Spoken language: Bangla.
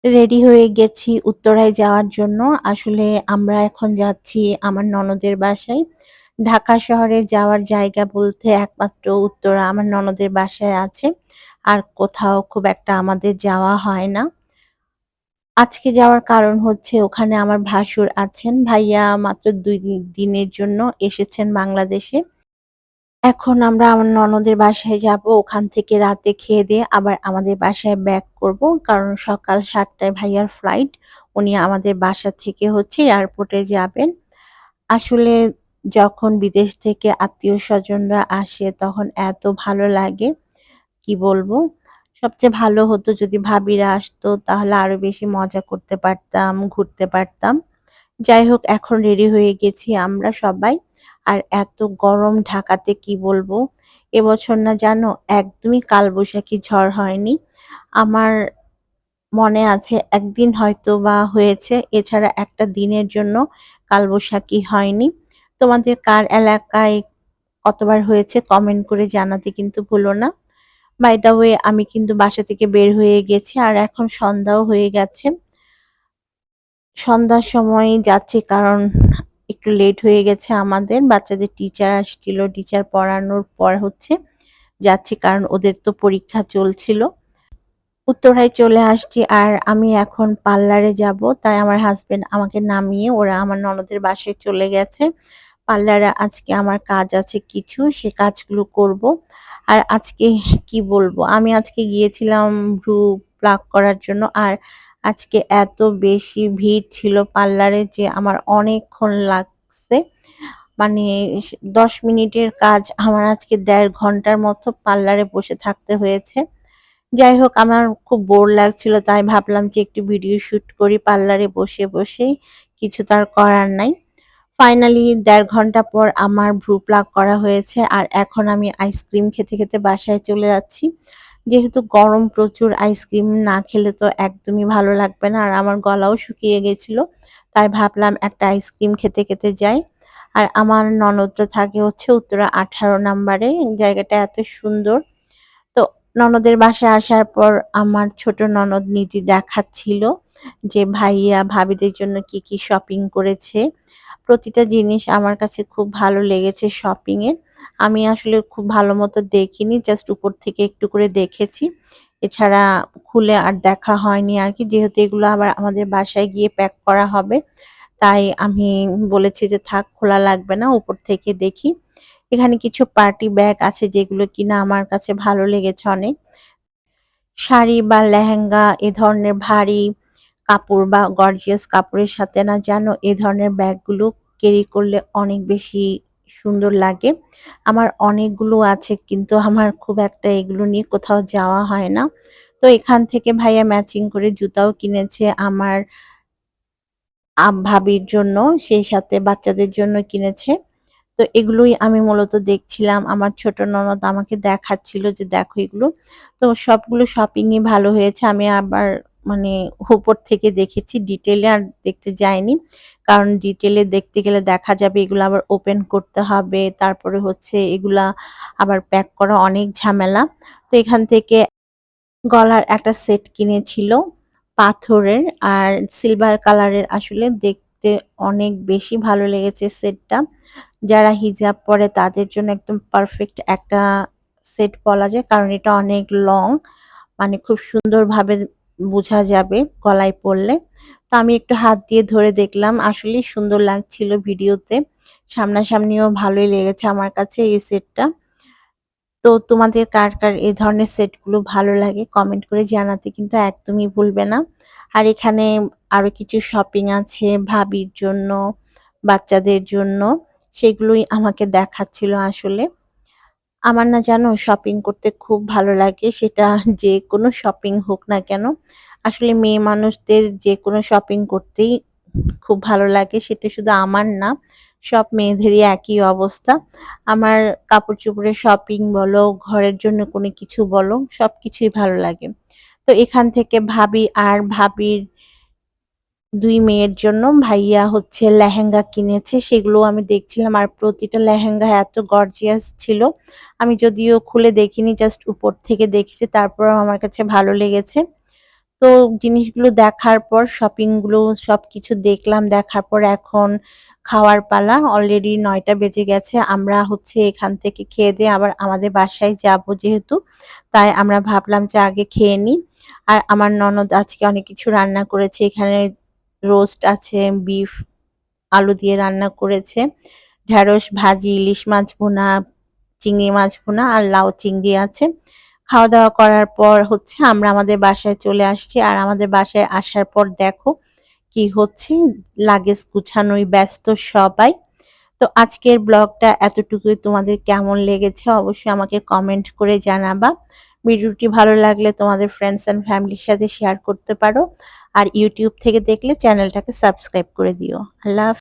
রেডি হয়ে গেছি উত্তরায় যাওয়ার জন্য। আসলে আমরা এখন যাচ্ছি আমার ননদের বাসায়। ঢাকা শহরে যাওয়ার জায়গা বলতে একমাত্র উত্তরা আমার ননদের বাসায় আছে। আর কোথাও খুব একটা আমাদের যাওয়া হয় না। আজকে যাওয়ার কারণ হচ্ছে ওখানে আমার ভাসুর আছেন। ভাইয়া মাত্র ২ দিনের জন্য এসেছেন বাংলাদেশে। এখন আমরা আমার ননদের বাসায় যাবো। ওখান থেকে রাতে খেয়ে-দেয়ে আবার আমাদের বাসায় ব্যাক করব। কারণ সকাল ৭ টায় ভাইয়ার ফ্লাইট। উনি আমাদের বাসা থেকে হচ্ছে এয়ারপোর্টে যাবেন। আসলে যখন বিদেশ থেকে আত্মীয়স্বজনরা আসে তখন এত ভালো লাগে, কি বলবো? সবচেয়ে ভালো হতো যদি ভাবিরা আসতো তাহলে আরো বেশি মজা করতে পারতাম, ঘুরতে পারতাম। যাই হোক এখন রেডি হয়ে গেছি আমরা সবাই। আর এত গরম ঢাকাতে কি বলবো? এবছর না জানো একদমই কালবৈশাখী ঝড় হয়নি। আমার মনে আছে একদিন হয়তোবা হয়েছে। এছাড়া একটা দিনের জন্য কালবৈশাখী হয়নি। তোমাদের কার এলাকায় কতবার হয়েছে কমেন্ট করে জানাতে কিন্তু ভুলো না। বাই দ্য ওয়ে আমি কিন্তু বাসা থেকে বের হয়ে গেছি আর এখন সন্ধ্যাও হয়ে গেছে। সন্ধ্যার সময়ই যাচ্ছি কারণ একটু লেট হয়ে গেছে আমাদের। বাচ্চাদের টিচার আসছিল। টিচার পড়ানোর পর হচ্ছে যাচ্ছি কারণ ওদের তো পরীক্ষা চলছিল। উত্তরায় চলে আসছি আর আমি এখন পার্লারে যাব। তাই আমার হাসব্যান্ড আমাকে নামিয়ে ওরা আমার ননদের বাসায় চলে গেছে। পার্লারে আজকে আমার কাজ আছে কিছু, সে কাজগুলো করব। আর আজকে কি বলবো? আমি আজকে গিয়েছিলাম ভ্রু প্লাক করার জন্য। আর আজকে এত বেশি ভিড় ছিল পার্লারে যে আমার অনেকক্ষণ লাগছে। মানে ১০ মিনিটের কাজ আমার আজকে ১.৫ ঘন্টার মতো পার্লারে বসে থাকতে হয়েছে। যাই হোক আমার খুব বোর লাগছিল তাই ভাবলাম যে একটু ভিডিও শুট করি পার্লারে বসে বসেই। কিছু তো আর করার নাই। ফাইনালি ১.৫ ঘন্টা পর আমার ভ্রু প্লাক করা হয়েছে আর এখন আমি আইসক্রিম খেতে, খেতে বাসায় চলে যাচ্ছি। যেহেতু গরম প্রচুর আইসক্রিম না খেলে তো একদমই ভালো লাগবে না। আর আমার গলাও শুকিয়ে গেছিল। তাই ভাবলাম একটা আইসক্রিম খেতে, খেতে যাই। আর আমার ননদটা থাকে হচ্ছে উত্তরা ১৮ নাম্বারে। জায়গাটা এত সুন্দর। তো ননদের বাসায় আসার পর আমার ছোট ননদ নিধি দেখাচ্ছিল যে ভাইয়া ভাবিদের জন্য কি, কি শপিং করেছে। প্রতিটা জিনিস আমার কাছে খুব ভালো লেগেছে শপিং এর। আমি আসলে খুব ভালো মতো দেখিনি। জাস্ট উপর থেকে একটু করে দেখেছি। এছাড়া খুলে আর দেখা হয়নি আরকি। যেহেতু এগুলো আবার আমাদের বাসায় গিয়ে প্যাক করা হবে। তাই আমি বলেছি যে থাক খোলা লাগবে না। উপর থেকে দেখি। এখানে কিছু পার্টি ব্যাগ আছে যেগুলো কিনা আমার কাছে ভালো লেগেছে অনেক। শাড়ি বা লেহেঙ্গা এ ধরনের ভারী কাপড় বা গর্জিয়াস কাপড়ের সাথে না জানো এ ধরনের ব্যাগগুলো ক্যারি করলে অনেক বেশি সুন্দর লাগে। আমার অনেকগুলো আছে কিন্তু আমার খুব একটা এগুলো নিয়ে কোথাও যাওয়া হয় না। তো এখান থেকে ভাইয়া ম্যাচিং করে জুতাও কিনেছে আমার ভাবির জন্য, সেই সাথে বাচ্চাদের জন্য কিনেছে। তো এগুলোই আমি মূলত দেখছিলাম। আমার ছোট ননদ আমাকে দেখাচ্ছিল যে, "দেখো এগুলো।" তো সবগুলো শপিংই ভালো হয়েছে। আমি আবার মানে উপর থেকে দেখেছি ডিটেইলে আর দেখতে যাইনি। কারণ ডিটেইলে দেখতে গেলে দেখা যাবে এগুলো আবার ওপেন করতে হবে। তারপরে হচ্ছে এগুলা আবার প্যাক করা অনেক ঝামেলা। তো এখান থেকে গলার একটা সেট কিনেছিল পাথরের আর সিলভার কালারের আসলে দেখতে অনেক বেশি ভালো লেগেছে সেটটা। যারা হিজাব পরে তাদের জন্য একদম পারফেক্ট একটা সেট বলা যায়। কারণ এটা অনেক লং মানে খুব সুন্দরভাবে বোঝা যাবে গলায় পরলে। তো আমি একটু হাত দিয়ে ধরে দেখলাম আসলেই সুন্দর লাগছিল ভিডিওতে। সামনাসামনিও ভালোই লেগেছে আমার কাছে এই সেটটা। তো তোমাদের কার, কার এ ধরনের সেটগুলো ভালো লাগে কমেন্ট করে জানাতে কিন্তু একদমই ভুলবে না। আর এখানে আরো কিছু শপিং আছে ভাবির জন্য, বাচ্চাদের জন্য। সেগুলোই আমাকে দেখাচ্ছিল আসলে। আমার না জানো শপিং করতে খুব ভালো লাগে। সেটা যেকোনো শপিং হোক না কেন। আসলে মেয়ে মানুষদের যেকোনো শপিং করতেই খুব ভালো লাগে। সেটা শুধু আমার না, সব মেয়েদেরই একই অবস্থা। আমার কাপড়-চোপড়ের শপিং বলো, ঘরের জন্য কোনো কিছু বলো, সবকিছুই ভালো লাগে। তো এখান থেকে ভাবি আর ভাবির ২ মেয়ের জন্য ভাইয়া হচ্ছে লেহেঙ্গা কিনেছে। সেগুলোও আমি দেখছিলাম। আর প্রতিটা লেহেঙ্গা এত গর্জিয়াস ছিল। আমি যদিও খুলে দেখিনি জাস্ট উপর থেকে দেখেছি। তারপরেও আমার কাছে ভালো লেগেছে। তো তো জিনিসগুলো দেখার পর শপিং গুলো সবকিছু দেখলাম। দেখার পর এখন খাওয়ার পালা। অলরেডি ৯টা বেজে গেছে। আমরা হচ্ছে এখান থেকে খেয়ে-দেয়ে আবার আমাদের বাসায় যাবো যেহেতু, তাই আমরা ভাবলাম যে আগে খেয়ে নিই। আর আমার ননদ আজকে অনেক কিছু রান্না করেছে। এখানে রোস্ট আছে, বিফ আলু দিয়ে রান্না করেছে, ঢেঁড়স ভাজি, ইলিশ মাছ ভুনা, চিংড়ি মাছ ভুনা আর লাউ চিংড়ি আছে। খাওয়া-দাওয়া করার পর হচ্ছে আমরা আমাদের বাসায় চলে আসছি। আর আমাদের বাসায় আসার পর দেখো কি হচ্ছে, লাগেজ গুছানোয় ব্যস্ত সবাই। তো আজকের ব্লগটা এতটুকুই। তোমাদের কেমন লেগেছে অবশ্যই আমাকে কমেন্ট করে জানাবা। ভিডিওটি ভালো লাগলে তোমাদের ফ্রেন্ডস অ্যান্ড ফ্যামিলির সাথে শেয়ার করতে পারো। আর YouTube থেকে দেখলে চ্যানেলটাকে সাবস্ক্রাইব করে দিও। আল্লাহ